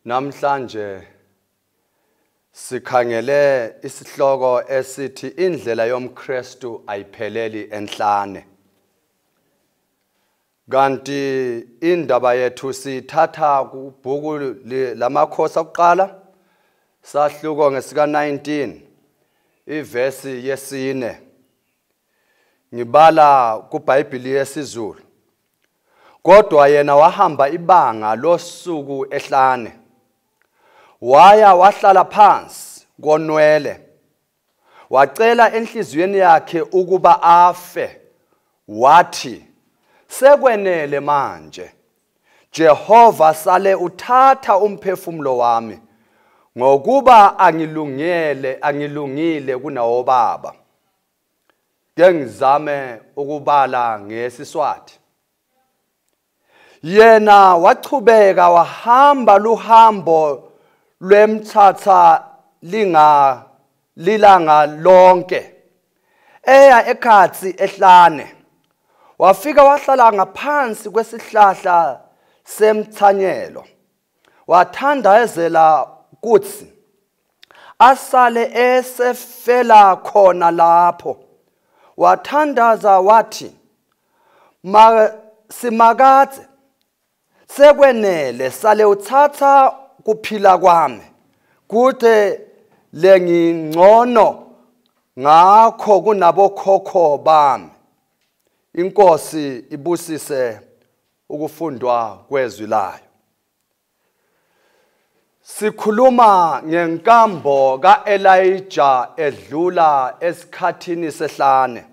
Namhlanje sikhangele isihloko esithi indlela yomKristu ayipheleli enhlane. Kanti indaba yethu sithatha kubhuku lamakhosi okuqala sahluko ngesika 19 ivesi yesi4. Ngibala kuBhayibheli yesiZulu. Kodwa yena wahamba ibanga losuku ehlane. Waya wahlala phansi konwele. Wacela enhliziyweni yakhe ukuba afe. Wathi, sekwenele manje. Jehova sale uthatha umphefumulo wami ngokuba angilungile kunawo baba. Ngizame ukubala ngesiswati. Yena wachubeka wahamba luhambo lwemthatha lilanga lonke. Eya ekhatsi ehlane. Wafika wahlala ngaphansi kwesihlahla semthanyelo. Wathandazela kuthi asale esefela khona lapho. Wathandaza wathi, simakadze sekwenele sale uthatha kuphila kwami kude lengingcono ngakho kunabokhokho bami. Inkosi ibusise ukufundwa kwezwi layo. Sikhuluma ngenkambo kaElijah edlula esikhathini sehlane.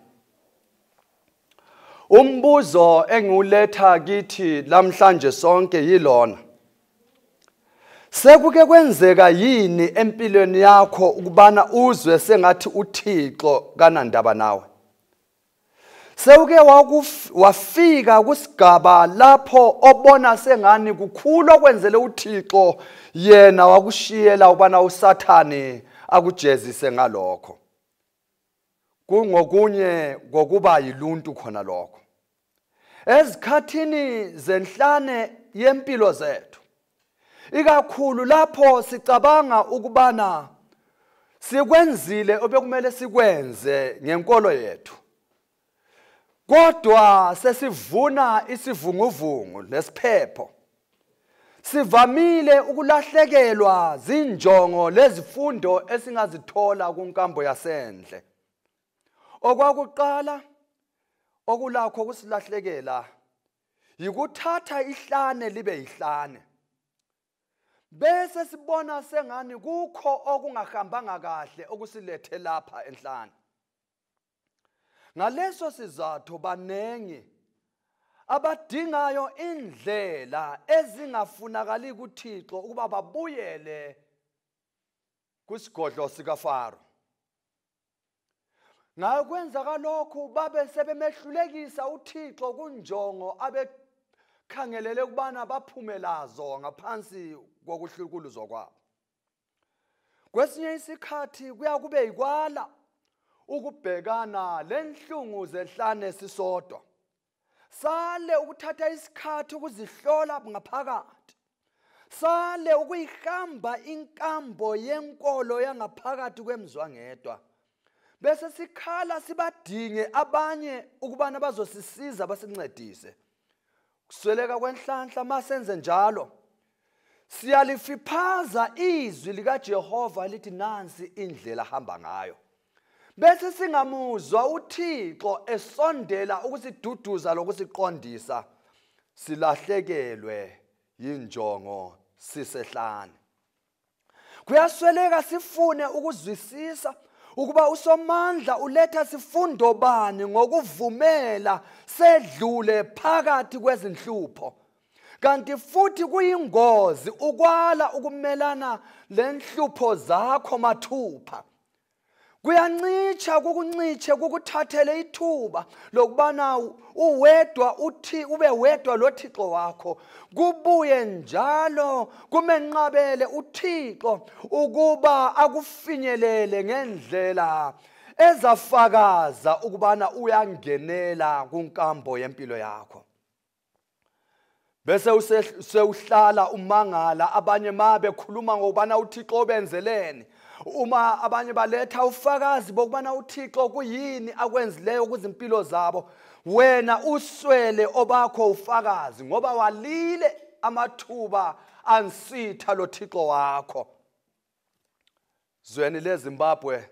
Umbuzo engiuletha kithi namhlanje sonke yilona. Sekuke kwenzeka yini empilweni yakho ukubana uzwe sengathi uThixo kanandaba nawe? Sekuke wafika kusigaba lapho obona sengani kukhulu okwenzele uThixo yena wakushiyela ubana uSathane akujezise ngalokho. Kungokunye ngokuba yiluntu khona lokho. Ezikhathini zenhlane yempilo zethu, ikakhulu lapho sicabanga ukubana sikwenzile obekumele sikwenze ngenkolo yethu, kodwa sesivuna isivunguvungu lesiphepho. Sivamile ukulahlekelwa zinjongo lezifundo esingazithola kunkambo yasendle. Okwakuqala okulakho kusilahlekela yikuthatha ihlane libe ihlane. Bese sibona sengani kukho okungahambanga kahle okusilethe lapha enhlane. Ngaleso sizathu banengi abadingayo indlela ezingafunakali kuThixo ukuba babuyele kusigodlo sikaFaro. Ngakwenza kalokho babe sebemehlulekisa uThixo kunjongo abekhangelele ukubana baphumelazo ngaphansi kokuhlukuluzwa kwabo. Kwesinye isikhathi kuyakube ikwala ukubhekana lenhlungu zehlane sisodwa. Sale ukuthatha isikhathi ukuzihlola ngaphakathi. Sale ukuyihamba inkambo yenkolo yangaphakathi kwemzwangedwa. Bese sikhala sibadinge abanye ukubana bazosisiza basincedise. Kusweleka kwenhlanhla masenze njalo, siyalifiphaza izwi likaJehova lithi nansi indlela hamba ngayo. Bese singamuzwa uThixo esondela ukusiduduza lokusiqondisa, silahlekelwe yinjongo sisehlane. Kuyasweleka sifune ukuzwisisa ukuba uSomandla uletha sifundo bani ngokuvumela sedlule phakathi kwezinhlupho. Kanti futhi kuyingozi ukwala ukumelana lenhlupho zakho mathupha. Kuyancicha kukuncinche kukuthathele ithuba lokubana ube wedwa loThixo wakho. Kubuye njalo kumenqabele uThixo ukuba akufinyelele ngendlela ezafakaza ukubana uyangenela kunkambo yempilo yakho. bese usewuhlala umangala abanye mabe khuluma ngokubana uThixo benzeleni uma abanye baletha ufakazi bokubana uThixo kuyini akwenzileyo kuzimpilo zabo wena uswele obakho ufakazi ngoba walile amathuba ansitha lo Thixo wakho. Zweni leZimbabwe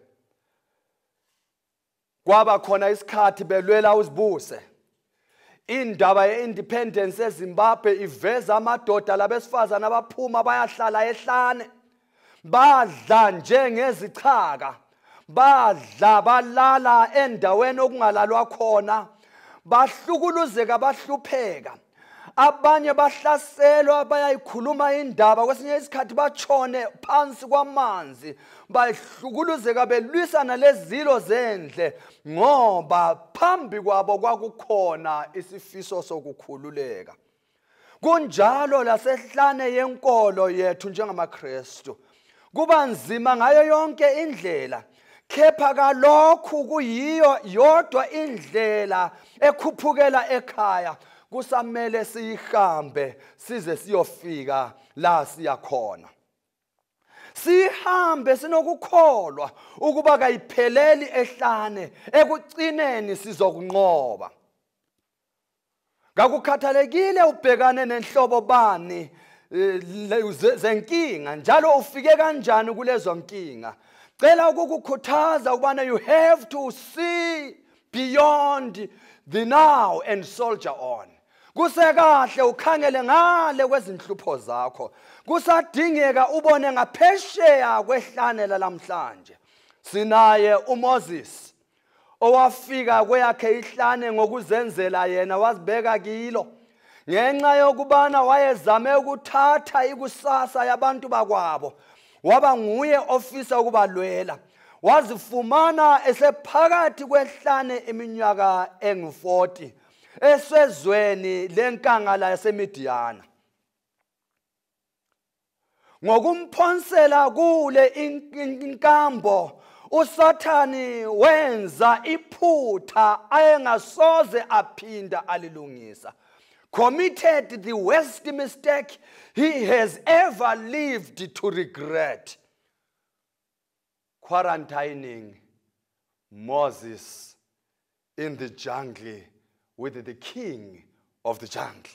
kwaba khona isikhathi belwela uzibuse. Indaba ye-independence eZimbabwe iveza amadoda labesifazana abaphuma bayahlala ehlane. Badla njengezichaka. Badla balala endaweni okungalalwa khona. Bahlukuluzeka bahlupheka. Abanye bahlaselwa bayayikhuluma indaba kwesinye isikhathi bachone phansi kwamanzi bahlukuluzeka belwisana lezilo zendle ngoba phambi kwabo kwakukhona isifiso sokukhululeka. Kunjalo lasehlane yenkolo yethu njengamaKristu kuba nzima ngayo yonke indlela kepha kalokhu kuyiyo yodwa indlela ekhuphukela ekhaya kusamele sihambe size siyofika la siyakhona. Sihambe sinokukholwa ukuba kayipheleli ehlane ekugcineni sizokunqoba. Ngakukhathalekile ubhekane nenhlobo bani zenkinga njalo ufike kanjani kulezo nkinga. Cela ukukukhuthaza ukubana you have to see beyond the now and soldier on. Kusekahle ukhangele ngale kwezinhlupho zakho. Kusadingeka ubone ngaphesheya kwehlane lamhlanje. Sinaye uMoses owafika kweyakhe ihlane ngokuzenzela yena wazibeka kilo. Ngenxa yokubana wayezame ukuthatha ikusasa yabantu bakwabo. Waba nguye ofisa ukubalwela. Wazifumana esephakathi kwehlane iminyaka engu-40 esezweni lenkangala yaseMidiyana. Ngokumphonsela kule inkambo uSathane wenza iphutha ayengasoze aphinda alilungisa. Committed the worst mistake he has ever lived to regret. Quarantining Moses in the jungle with the king of the jungle.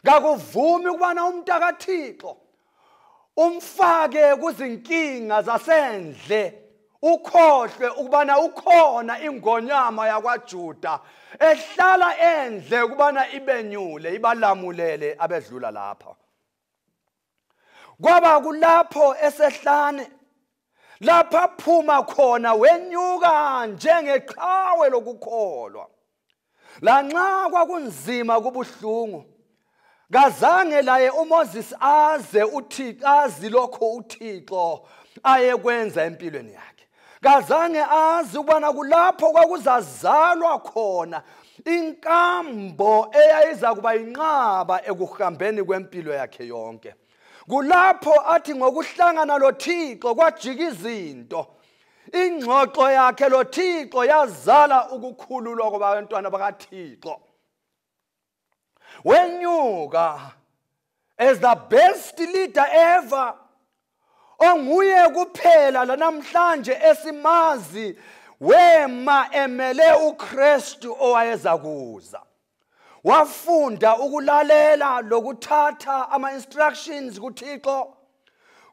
Ngakuvumi ukubana umntaka Thixo umfake kuzinkinga zasendle ukhohlwe ukubana ukhona ingonyama yakwaJuda ehlala endle ukubana ibenyule ibalamulele abedlula lapha. Kwaba kulapho esehlane lapha phuma khona wenyuka njengeqhawe lokukholwa. Lanxa kwakunzima kubuhlungu kazange laye uMoses aze uThixo azi lokho uThixo ayekwenza empilweni yakhe. Kazange azi ukubana kulapho kwakuzazalwa khona inkambo eyayiza kuba inqaba ekuhambeni kwempilo yakhe yonke. Kulapho athi ngokuhlangana loThixo kwajika izinto. Ingxoxo yakhe loThixo yazala ukukhululwa kwabantwana bakaThixo. Wenyuka as the best leader ever. Onguye kuphela lanamhlanje esimazi wema emele uKristu owayeza kuza. Wafunda ukulalela lokuthatha ama-instructions kuThixo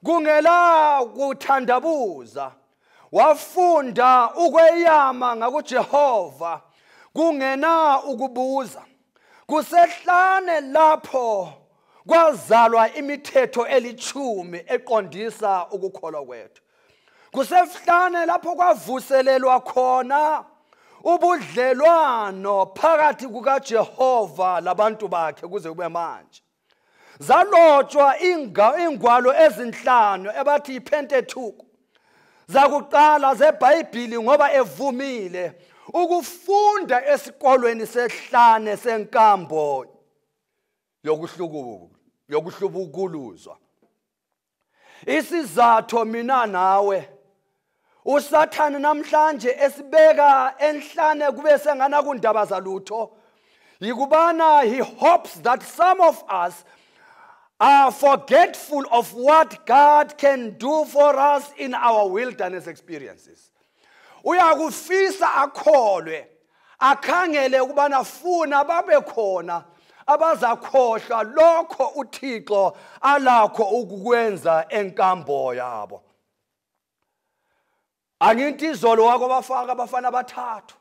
kungela kuthandabuza. Wafunda ukweyama ngakuJehova kungena ukubuza. Kusehlane lapho kwazalwa imithetho 10 eqondisa ukukholwa kwethu. Kusehlane lapho kwavuselelwa khona ubudlelwano phakathi kukaJehova labantu bakhe kuze kube manje. Zalotshwa ingwalo ezinhlanu ebathi iPentateuch zakuqala zeBhayibheli ngoba evumile ukufunda esikolweni sehlane senkambo yokuhlubukuluzwa. Isizathu mina nawe uSathane namhlanje esibeka enhlane kube sengana kundaba zalutho yikubana he hopes that some of us are forgetful of what God can do for us in our wilderness experiences. Uyakufisa akholwe, akhangele ukubana funa babe khona abazakhohlwa lokho uThixo alakho ukukwenza enkambo yabo. Angithi izolo wako bafaka abafana abathathu.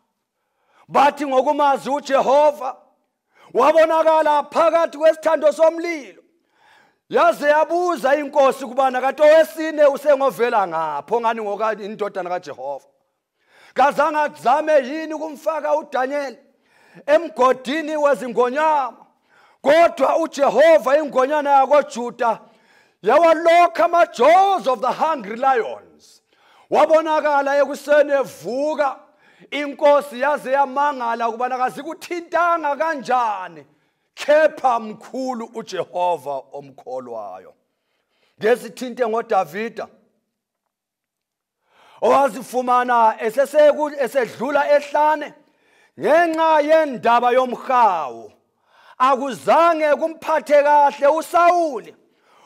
Bathi ngokumazi uJehova wabonakala phakathi kwesithando somlilo. Yaze yabuza inkosi kubana kanti owesine usengovela ngapho ngani ngokani indodana kaJehova. Kazange azame yini ukumfaka uDaniel emgodini wezingonyama. Kodwa uJehova ingonyana yakoJuda yawalokha ama-jaws of the hungry lions. Wabonakala ekuseni evuka, inkosi yaze yamangala ukubana kazikuthintanga kanjani kepha mkhulu uJehova omkholwayo. Ngesithinte ngoDavida owazifumana esedlula ehlane ngenxa yendaba yomhawu. Akuzange kumphathe kahle uSawuli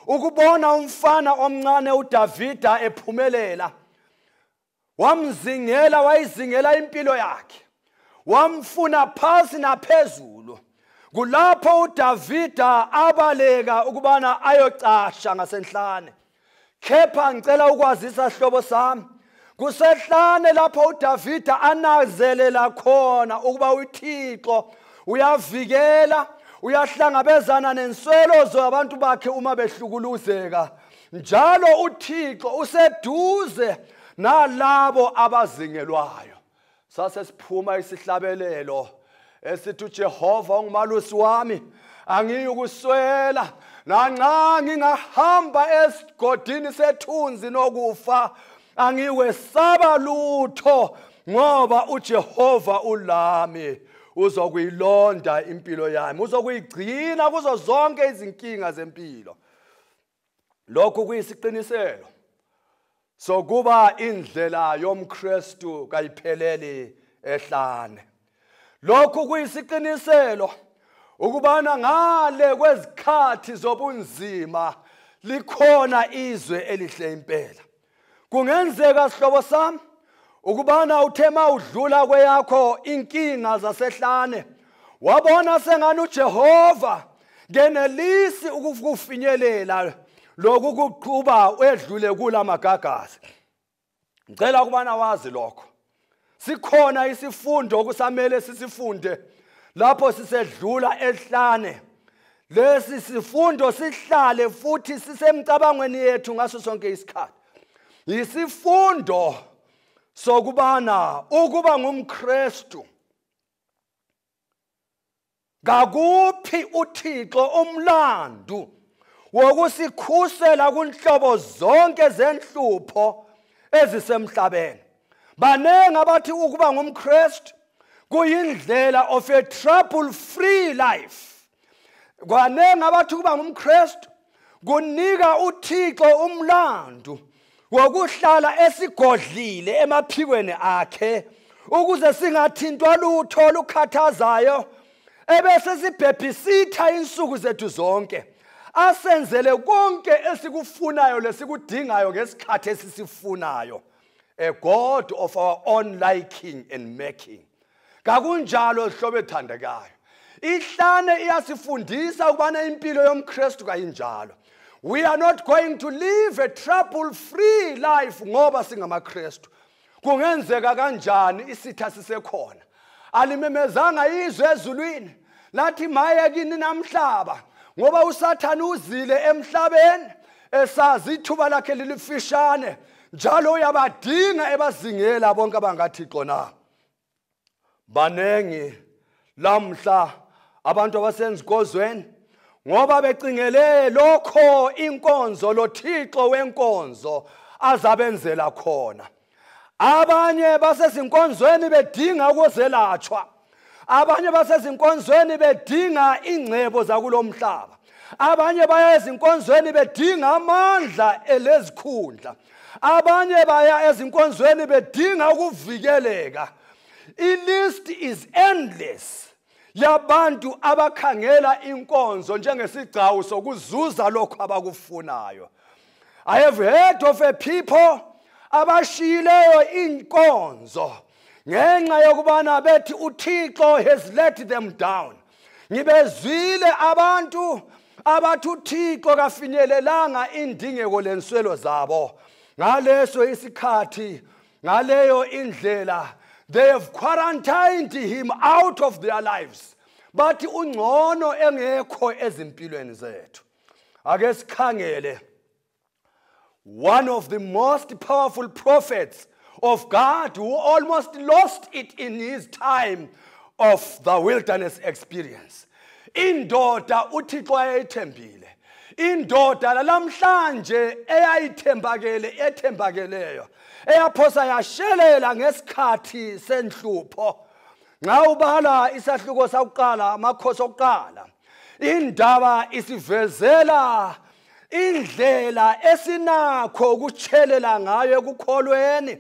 ukubona umfana omncane uDavida ephumelela. Wamzingela, wayizingela impilo yakhe, wamfuna phansi naphezulu. Kulapho uDavida abaleka ukubana ayocasha ngasenhlane. Kepha ngicela ukwazisa hlobo sami, kusehlane lapho uDavida anazelela khona ukuba uThixo uyavikela, uyahlangabezana nenswelo zabantu bakhe uma behlukuluzeka. Njalo uThixo useduze nalabo abazingelwayo. Sase siphuma isihlabelelo esithi uJehova ungumalusi wami, angiyukuswela. Nanxa ngingahamba esigodini sethunzi nokufa, angiwesaba lutho ngoba uJehova ulami. Uzokuyilonda impilo yami, uzokuyigcina kuzo zonke izinkinga zempilo. Lokhu kuyisiqiniselo sokuba indlela yomKristu kayipheleli ehlane. Lokhu kuyisiqiniselo ukubana ngale kwezikhathi zobunzima likhona izwe elihle impela. Kungenzeka sihlobo sami ukubana uthema udlula kweyakho inkinga zasehlane, wabona sengani uJehova ngenelisi ukufinyelela lokhu kuqhuba wedlule kula magagasi. Ngicela ukubana wazi lokho. Sikhona isifundo okusamele sisifunde lapho sisedlula ehlane. Lesi sifundo sihlale futhi sisemcabangweni yethu ngaso sonke isikhathi. Isifundo sokubana ukuba ngumKristu ngakuphi uThixo umlandu wokusikhusela kunhlobo zonke zenhlupho ezisemhlabeni. Banenge abathi ukuba ngumKristu kuyindlela of a trouble free life. Banenge abathi ukuba ngumKristu kunika uThixo umlandu wokuhlala esigodlile emaphikweni akhe ukuze singathintwa lutho olukhathazayo ebese sibhebhisitha insuku zethu zonke. Asenzele konke esikufunayo lesikudingayo ngesikhathi esisifunayo. A God of our own liking and making. Kakunjalo hlobo ethandekayo. Ihlane iyasifundisa ukubana impilo yomKristu kayinjalo. We are not going to live a trouble-free life ngoba singamaKristu. Kungenzeka kanjani isitha sisekhona. Alimemezanga izwe ezulwini lathi maye kini namhlaba ngoba uSathane uzile emhlabeni esazi ithuba lakhe lilifishane njalo uyabadinga ebazingela bonke abangaThixo na. Banengi lamhla abantu abasenzikozweni ngoba becingele lokho inkonzo loThixo wenkonzo azabenzela khona. Abanye basezinkonzweni bedinga ukuzelatshwa. Abanye basezinkonzweni bedinga ingcebo zakulomhlaba. Abanye baya ezinkonzweni bedinga amandla elezikhundla. Abanye baya ezinkonzweni bedinga ukuvikeleka. I-list is endless yabantu abakhangela inkonzo njengesigcawu sokuzuza lokho abakufunayo. I have heard of a people abashiyileyo inkonzo ngenxa yokubana bethi uThixo has let them down. Ngibezwile abantu abathi uThixo kafinyelelanga indingeko lenswelo zabo. Ngaleso isikhathi, ngaleyo indlela, they have quarantined him out of their lives. But ungcono engekho ezimpilweni zethu. Ake sikhangele one of the most powerful prophets of God who almost lost it in his time of the wilderness experience. Indoda uThixo ayithembile. Indoda lamhlanje ethembakeleyo. Eyaphosa yashelela ngesikhathi senhlupho. Nxa ubala isahluko sakuqala amakhosi okuqala, indaba isivezela indlela esinakho ukutshelela ngayo ekukholweni.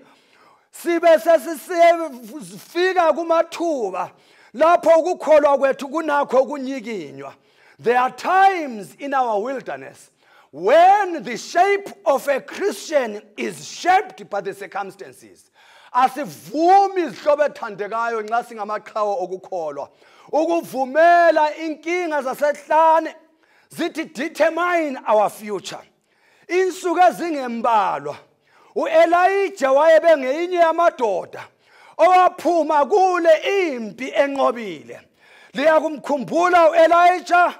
Sibe sesifika kumathuba lapho ukukholwa kwethu kunakho kunyikinywa. There are times in our wilderness when the shape of a Christian is shaped by the circumstances. Asivumi izihlobo ethandekayo nxa singamaqhawe okukholwa. Ukuvumela inkinga zasehlane zithi determine our future. Insuku ezingembalwa uElijah wayebe ngeyinye yamadoda owaphuma kule impi enqobile. Liyakumkhumbula uElijah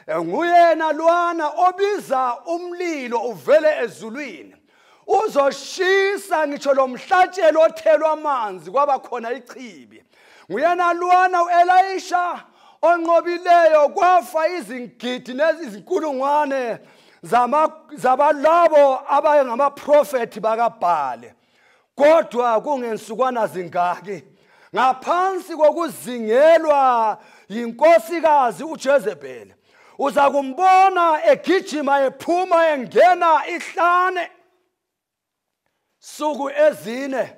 nguyena lwana obiza umlilo uvele ezulwini. Uzoshisa ngitsho lo mhlatshelo othelwa amanzi kwaba khona ichibi. Nguyena lwana uElisha onqobileyo kwafa izingidi nezinkulungwane zabalabo abangamaprofeti bakaBhali. Kodwa kungensukwana zingaki ngaphansi kokuzingelwa yinkosikazi uJezebeli, uza kumbona egijima ephuma engena ihlane. Suku ezine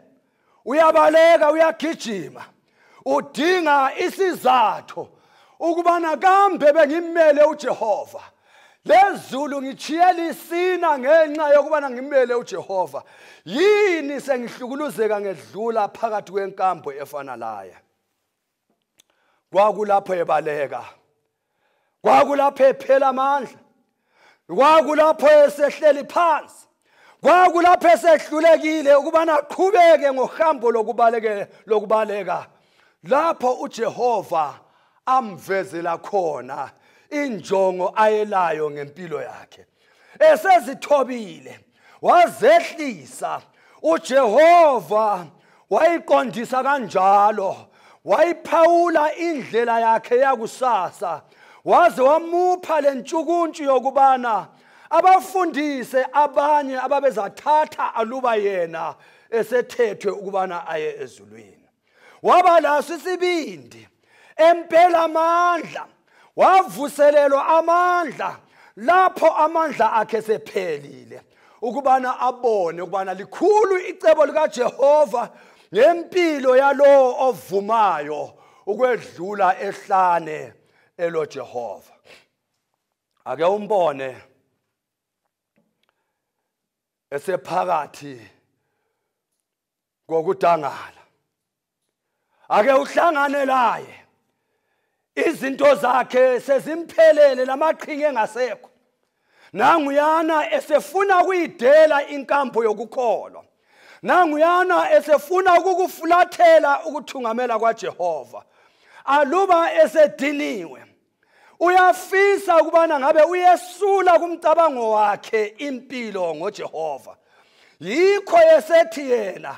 uyabaleka uyagijima udinga isizathu ukubana kambe bengimele uJehova. Lezulu ngichiyela isina ngenxa yokubana ngimele uJehova. Yini sengihlukuluzeka ngedlula phakathi kwenkambo efana laye. Kwakulapho ebaleka. Kwakulapho ephela amandla. Kwakulapho esehleli phansi. Kwakulapho esehlulekile ukubana aqhubeke ngohambo lokubaleka. Lapho uJehova amvezela khona injongo ayelayo ngempilo yakhe. Esezithobile wazehlisa uJehova wayiqondisa kanjalo, wayiphawula indlela yakhe yakusasa, waze wamupha lentshukuntshu yokubana abafundise abanye ababezathatha aluba yena esethethwe ukubana aye ezulwini. Waba laso isibindi empela amandla, wavuselelwa amandla lapho amandla akhe sephelile ukubana abone ukubana likhulu icebo likaJehova ngempilo yalo ovumayo ukwedlula ehlane elo Jehova. Ake umbone esephakathi kokudangala. Ake uhlangane laye. Izinto zakhe sezimphelele lamaqhinga engasekho. Nanguyana esefuna kuyidela inkambo yokukholwa. Nanguyana esefuna ukukufulathela ukuthungamela kwaJehova. Aluba esediniwe, uyafisa ukubana ngabe uyesula kumcabango wakhe impilo ngoJehova. Yikho esethi yena,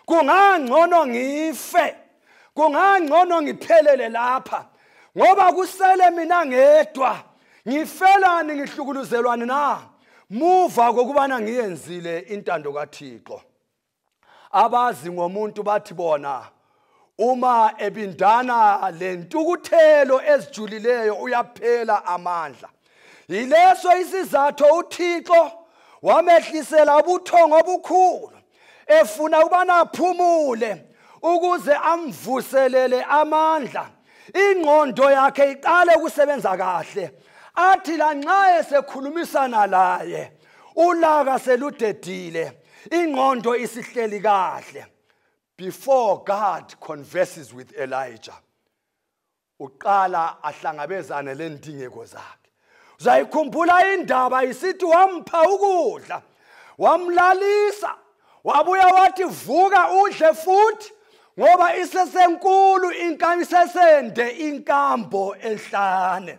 kungangcono ngife, kungangcono ngiphelele lapha, ngoba kusele mina ngedwa, ngifelani ngihlukuluzelwane na, muva kokubana ngiyenzile intando kaThixo. Abazi ngomuntu bathi bona, uma ebindana lentukuthelo ezijulileyo uyaphela amandla. Yileso isizathu uThixo wamehlisela ubuthongo obukhulu, efuna ukubana aphumule ukuze amvuselele amandla. ingqondo yakhe iqale ukusebenza kahle athi lanxa esekhulumisana laye ulaka seludedile ingqondo isihleli kahle. Before God converses with Elijah, uqala ahlangabezane lendingeko zakhe. Uzayikhumbula indaba isithi wampha ukudla, wamlalisa, wabuya wathi vuka udle futhi ngoba isesenkulu isesende inkambo enhlane.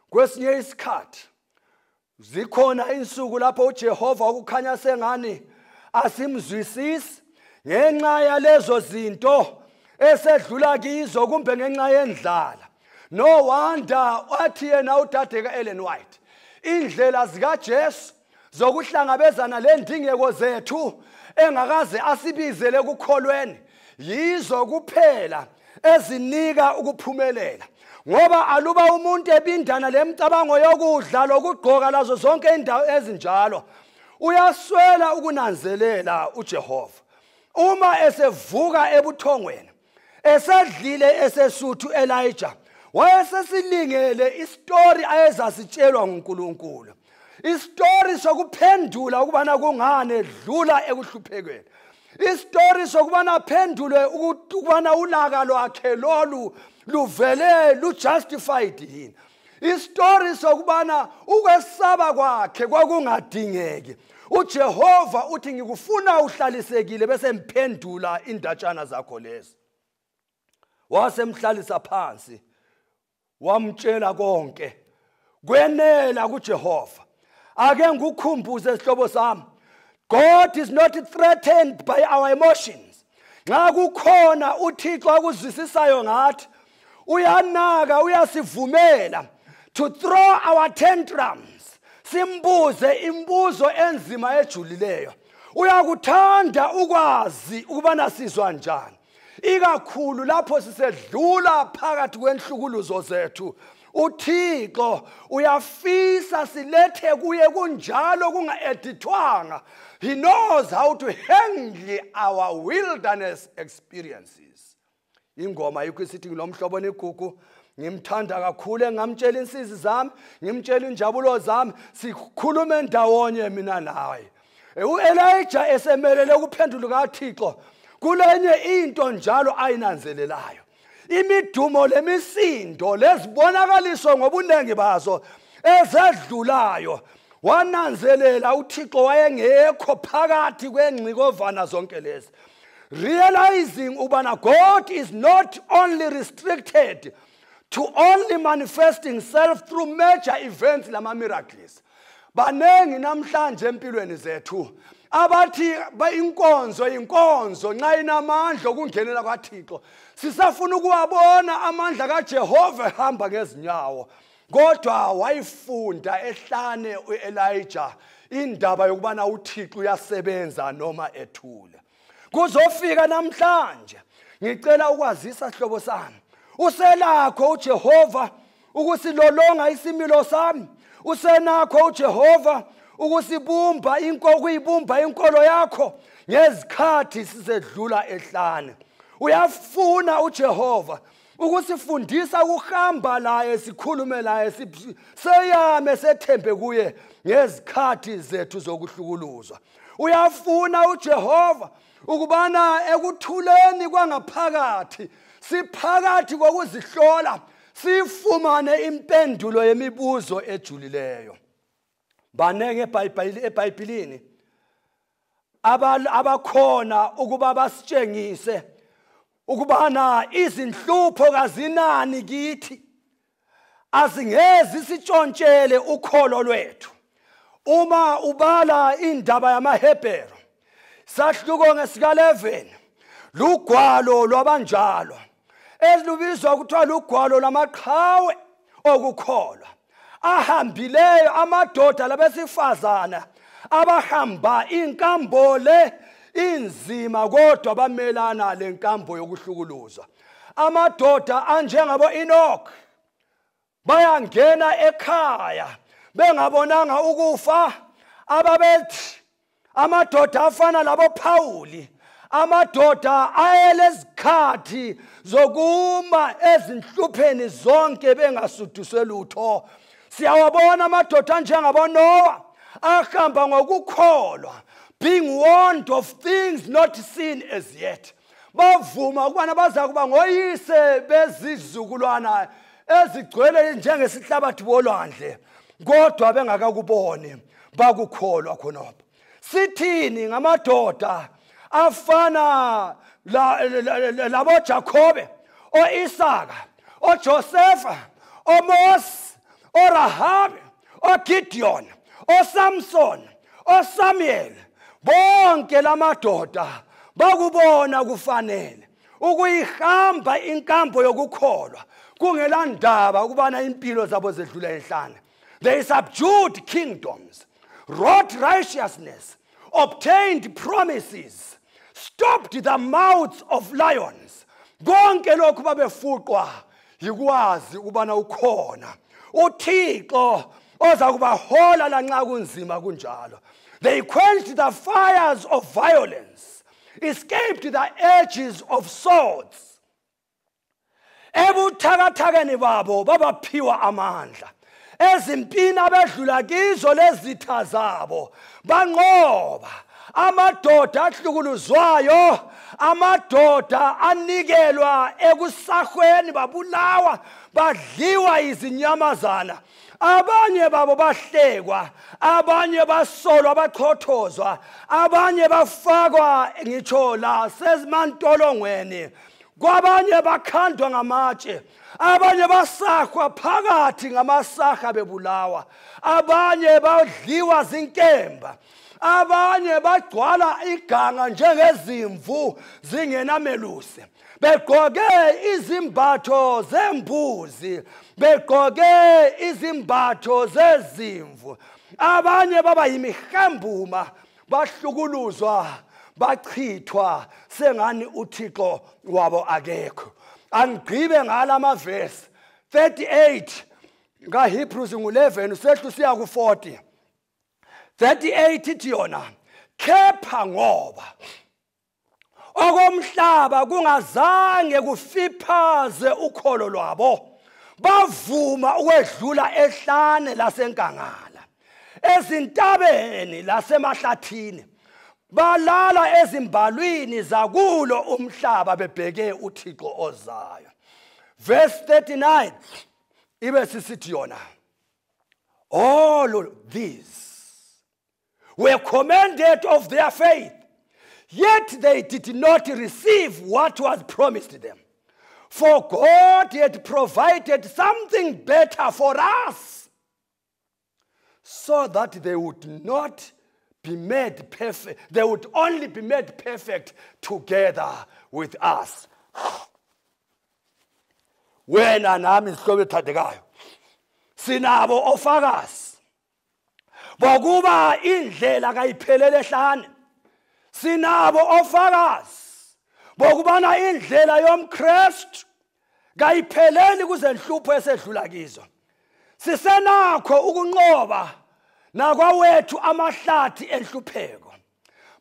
Kwesinye isikhathi zikhona insuku lapho uJehova ukukhanya sengani asimzwisisi ngenxa yalezo zinto esedlula kizo kumbe ngenxa yendlala. No wonder wathi yena udade kaEllen White indlela zikaJesu zokuhlangabezana lendingeko zethu engakaze asibizele ukukholweni yizo kuphela ezinika ukuphumelela. Ngoba aluba umuntu ebindana lemicabango yokudla lokugqoka lazo zonke indawo ezinjalo uyaswela ukunanzelela uJehova. Uma esevuka ebuthongweni esedlile esesuthu Elijah wayesesilingele istori ayezasitshelwa nguNkulunkulu, istori sokuphendula ukubana kungane edlula ekuhluphekweni, istori sokubana aphendule ukubana ulaka lwakhe lolu luvele lujustified yini, istori sokubana ukwesaba kwakhe kwakungadingeki. uJehova uthi ngikufuna uhlalisekile bese mphendula indatshana zakho lezi. Wasemhlalisa phansi wamtshela konke kwenela kuJehova. Ake ngikukhumbuze sihlobo sami, God is not threatened by our emotions. Nxa kukhona uThixo akuzwisisayo ngathi uyanaka uyasivumela to throw our tantrums, simbuze imbuzo enzima ejulileyo. Uyakuthanda ukwazi ukubana sizwa njani, ikakhulu lapho sisedlula phakathi kwenhlukuluzo zethu. uThixo uyafisa silethe kuye kunjalo kungaedithwanga. He knows how to handle our wilderness experiences. Ingoma yikho isithi ngilomhlobo negugu ngimthanda kakhulu engamtshela insizi zami, ngimtshela injabulo zami, sikhulume ndawonye mina naye. uElijah esemelele ukuphendula kaThixo kulenye into njalo ayinanzelelayo. Imidumo lemisindo lezibonakaliso ngobunengi bazo ezedlulayo wananzelela uThixo wayengekho phakathi kwengcikovana zonke lezi, realizing ubana God is not only restricted to only manifesting himself through major events lama miracles. Banengi namhlanje empilweni zethu abathi inkonzo nxa inamandla okungenela kwaThixo sisafuna ukuwabona amandla kaJehova ehamba ngezinyawo. Kodwa wayifunda ehlane uElijah indaba yokubana uThixo uyasebenza noma ethule. Kuzofika namhlanje ngicela ukwazisa sihlobo sami, uselakho uJehova ukusilolonga isimilo sami, usenakho uJehova ukusibumba kuyibumba inkolo yakho ngezikhathi sisedlula ehlane. Uyafuna uJehova ukusifundisa ukuhamba laye, sikhulume laye, seyame sethembe kuye ngezikhathi zethu zokuhlukuluzwa. Uyafuna uJehova ukubana ekuthuleni kwangaphakathi siphakathi kokuzihlola sifumane impendulo yemibuzo ejulileyo. Banenge eBhayibhelini abakhona ukuba basitshengise ukubana izinhlupho kazinani kithi, azingezi sitshontshele ukholo lwethu. Uma ubala indaba yamaHebheru sahluko ngesika11 lugwalo lwabanjalo ezilubizwa kuthiwa lugwalo lamaqhawe okukholwa ahambileyo amadoda labesifazana abahamba inkambo le inzima kodwa bamelana lenkambo yokuhlukuluzwa. Amadoda anjengabo Enoch bayangena ekhaya bengabonanga ukufa, ababethi amadoda afana labo Phawuli, amadoda ayelezigaba ngezikhathi zokuma ezinhlupheni zonke bengasuduswe lutho. Siyawabona amadoda anjengaboNoah ahamba ngokukholwa, being warned of things not seen as yet. Bavuma ukubana baza kuba ngoyise bezizukulwana ezigcwele njengesihlabathi bolwandle, kodwa bengakakuboni bakukholwa khonapho. Sithini ngamadoda afana labo Jacobe, o-Isaka, o-Josefa, o-Mose, o-Rahabe, o-Gideon, o-Samson, o-Samuel? Bonke lamadoda bakubona kufanele ukuyihamba inkambo yokukholwa kungelandaba ukubana impilo zabo zedlula enhlane. They subdued kingdoms, wrought righteousness, obtained promises, stopped the mouths of lions. Konke lokhu babefuqwa yikwazi ukubana ukhona uThixo oza kubahola lanxa kunzima kunjalo. They quenched the fires of violence, escaped the edges of swords. Ebuthakathakeni babo babaphiwa amandla. Ezimpini abedlula kizo lezitha zabo banqoba. Amadoda ahlukuluzwayo, amadoda anikelwa ekusahweni babulawa, badliwa izinyamazana. Abanye babo bahlekwa, abanye basolwa baqhothozwa, abanye bafakwa ngitsho la sezimantolongweni, kwabanye bakhandwa ngamatshe, abanye basahwa phakathi ngamasaha bebulawa, abanye badliwa zinkemba, abanye bagcwala iganga njengezimvu zingenamelusi, begqoke izimbatho zembuzi, begqoke izimbatho zezimvu. Abanye baba yimihambuma, bahlukuluzwa, bachithwa sengani uThixo wabo akekho. Angigqibe ngalama verse 38 kaHebrews 11 sehlu siya ku40. 38 ithi yona, kepha ngoba okomhlaba kungazange kufiphaze ukholo lwabo, bavuma ukwedlula ehlane lasenkangala, ezintabeni lasemahlathini, balala ezimbalwini zakulo umhlaba bebheke uThixo ozayo. Verse 39 ibe sisithi yona, all of these were commended of their faith, yet they did not receive what was promised them. For God had provided something better for us, so that they would not be made perfect. They would only be made perfect together with us. Wena nami sihlobo ethandekayo, sinabo ofakazi bokuba indlela kayiphelele ehlane. Sinabo ofakazi bokubana indlela yomKristu kayipheleli kuzenhlupho esedlula kizo. Sisenakho ukunqoba nakwawethu amahlathi enhlupheko.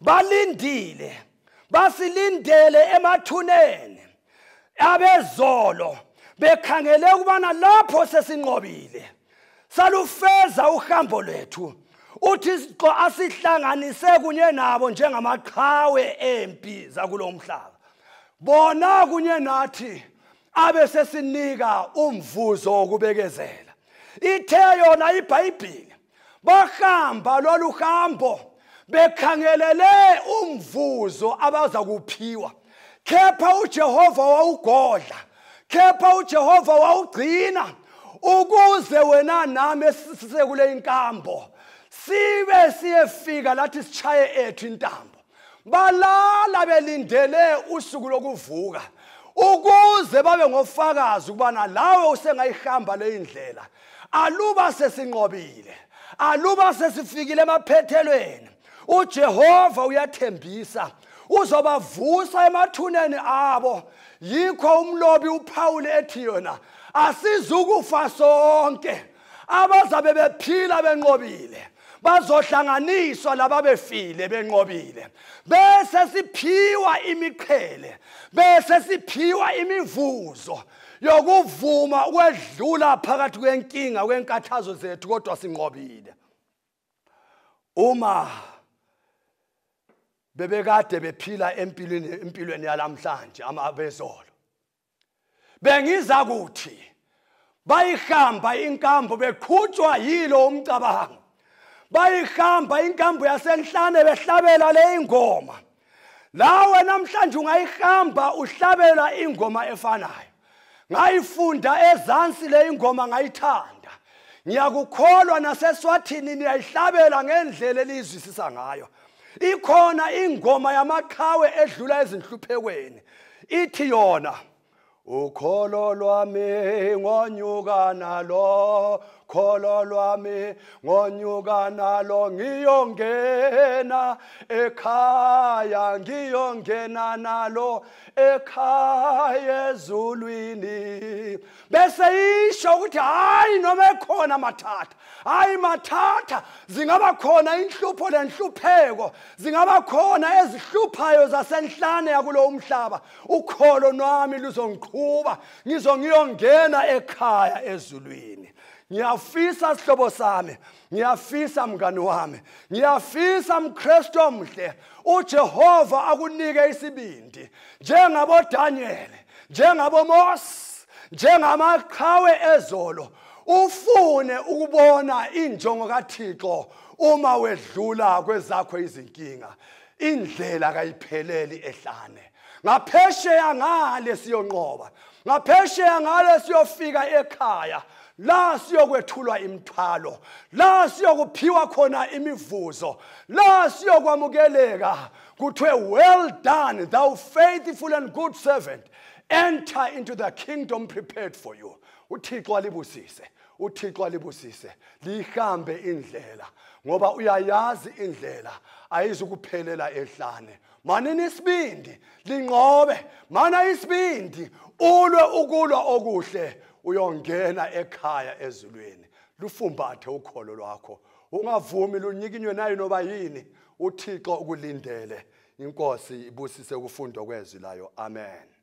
Balindile, basilindele emathuneni abezolo, bekhangele ukubana lapho sesinqobile salufeza uhambo lwethu. uThixo asihlanganise kunye nabo njengamaqhawe empi zakulo mhlaba. Bona kunye nathi abe sesinika umvuzo wokubekezela. Ithe yona iBhayibheli bahamba lolu hambo bekhangelele umvuzo abaza kuphiwa. Kepha uJehova wawugodla, kepha uJehova wawugcina ukuze wena nami sisekule inkambo sibe siyefika lathi sichaye ethu intambo. Balala belindele usuku lokuvuka ukuze babe ngofakazi ukubana lawe usengayihamba le indlela. Aluba sesinqobile, aluba sesifikile emaphethelweni, uJehova uyathembisa uzobavusa emathuneni abo. Yikho umlobi uPaul ethi yona asizukufa sonke, abazabe bephila benqobile bazohlanganiswa laba befile benqobile, bese siphiwa imiqhele, bese siphiwa imivuzo yokuvuma ukwedlula phakathi kwenkinga kwenkathazo zethu kodwa sinqobile. Uma bebekade bephila empilweni yalamhlanje abezolo, bengiza kuthi bayihamba inkambo beqhutshwa yilo umcabango, bayihamba inkambo yasenhlane behlabela le ingoma. Lawe namhlanje ungayihamba uhlabela ingoma efanayo. Ngayifunda ezansi le ingoma ngayithanda, ngiyakukholwa naseSwathini niyayihlabela ngendlela elizwisisa ngayo. Ikhona ingoma yamaqhawe edlula ezinhluphekweni, ithi yona ukholo lwami ngonyuka nalo, kholo lwami ngonyuka nalo, ngiyongena ekhaya, ngiyongena nalo ekhaya ezulwini. Bese isho ukuthi hayi noma ekhona mathatha, hayi mathatha, zingaba khona inhlupho lenhlupheko, zingaba khona ezihluphayo zasenhlane yakulo umhlaba, ukholo lwami luzongiqhuba ngiyongena ekhaya ezulwini. Ngiyafisa sihlobo sami, ngiyafisa mngani wami, ngiyafisa mKristu omhle, uJehova akunike isibindi njengabo Daniel, njengabo Mose, njengamaqhawe ezolo, ufune ukubona injongo kaThixo uma wedlula kwezakho izinkinga. Indlela kayipheleli ehlane, ngaphesheya ngale siyonqoba, ngaphesheya ngale siyofika ekhaya, la siyokwethulwa imithwalo, la siyokuphiwa khona imivuzo, la siyokwamukeleka kuthiwe well done thou faithful and good servant, enter into the kingdom prepared for you. uThixo alibusise, uThixo alibusise, lihambe indlela ngoba uyayazi indlela ayizukuphelela ehlane. Manini isibindi linqobe, mana isibindi ulwe ukulwa okuhle, uyongena ekhaya ezulwini. Lufumbathe ukholo lwakho, ungavumi lunyikinywe nayo noba yini. uThixo ukulindele. Inkosi ibusise ukufundwa kwezwi layo. Amen.